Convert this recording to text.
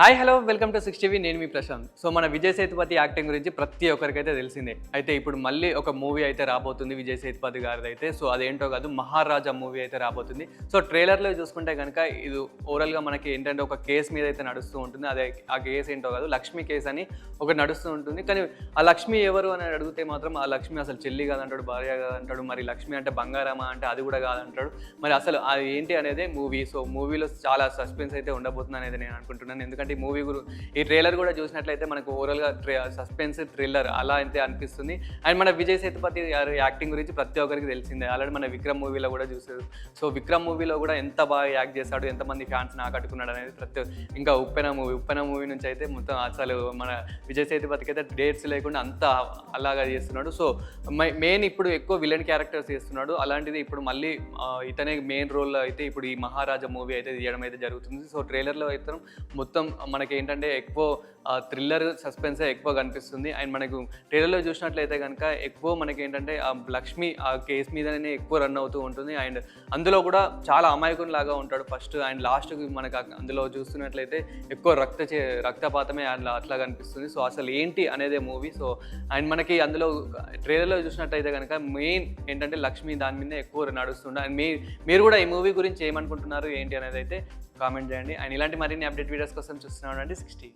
Hi hello welcome to 6TV. నేను మీ Prashanth. So మన Vijay Sethupathi acting గురించి ప్రతి ఒక్కరికైతే తెలిసిందే. అయితే ఇప్పుడు మళ్ళీ ఒక మూవీ అయితే రాబోతుంది విజయ్ సేతుపతి గారిది అయితే. సో అదేంటో కాదు, మహారాజా మూవీ అయితే రాబోతుంది. సో ట్రైలర్లో చూసుకుంటే కనుక ఇది ఓవరాల్గా మనకి ఏంటంటే ఒక కేసు మీద అయితే నడుస్తూ ఉంటుంది. అదే ఆ కేసు ఏంటో కాదు, లక్ష్మి కేసు అని ఒకటి నడుస్తూ ఉంటుంది. కానీ ఆ లక్ష్మి ఎవరు అని అడిగితే మాత్రం ఆ లక్ష్మి అసలు చెల్లి కాదంటాడు, భార్య కాదంటాడు. మరి లక్ష్మి అంటే బంగారమా అంటే అది కూడా కాదంటాడు. మరి అసలు అది ఏంటి అనేది మూవీ. సో మూవీలో చాలా సస్పెన్స్ అయితే ఉండబోతుంది అనేది నేను అనుకుంటున్నాను. ఎందుకంటే ఈ ట్రైలర్ కూడా చూసినట్లయితే మనకు ఓవరాల్గా సస్పెన్స్ థ్రిల్లర్ అలా అయితే అనిపిస్తుంది. అండ్ మన విజయ్ సేతుపతి గారి యాక్టింగ్ గురించి ప్రతి ఒక్కరికి తెలిసిందే. ఆల్రెడీ మన విక్రమ్ మూవీలో కూడా చూసారు. సో విక్రమ్ మూవీలో కూడా ఎంత బాగా యాక్ట్ చేశాడు, ఎంతమంది ఫ్యాన్స్ని ఆకట్టుకున్నాడు అనేది ఇంకా ఉప్పెన మూవీ నుంచి అయితే మొత్తం అసలు మన విజయ్ సేతుపతికి అయితే డేట్స్ లేకుండా అంత అలాగా చేస్తున్నాడు. సో మెయిన్ ఇప్పుడు ఎక్కువ విలన్ క్యారెక్టర్స్ చేస్తున్నాడు. అలాంటిది ఇప్పుడు మళ్ళీ ఇతనే మెయిన్ రోల్లో అయితే ఇప్పుడు ఈ మహారాజా మూవీ అయితే తీయడం అయితే జరుగుతుంది. సో ట్రైలర్లో అయితే మొత్తం మనకి ఏంటంటే ఎక్కువ థ్రిల్లర్ సస్పెన్సే ఎక్కువ కనిపిస్తుంది. అండ్ మనకు ట్రైలర్లో చూసినట్లయితే కనుక ఎక్కువ మనకి ఏంటంటే ఆ లక్ష్మి ఆ కేసు మీదనే ఎక్కువ రన్ అవుతూ ఉంటుంది. అండ్ అందులో కూడా చాలా అమాయకునిలాగా ఉంటాడు ఫస్ట్. అండ్ లాస్ట్కి మనకు అందులో చూస్తున్నట్లయితే ఎక్కువ రక్తపాతమే అట్లా కనిపిస్తుంది. సో అసలు ఏంటి అనేదే మూవీ. సో అండ్ మనకి అందులో ట్రైలర్లో చూసినట్లయితే కనుక మెయిన్ ఏంటంటే లక్ష్మి దాని మీద ఎక్కువ నడుస్తుంది. అండ్ మీరు కూడా ఈ మూవీ గురించి ఏమనుకుంటున్నారు ఏంటి అనేది అయితే కామెంట్ చేయండి. అండ్ ఇలాంటి మరిన్ని అప్డేట్ వీడియోస్ కోసం చూస్తున్నాను 60.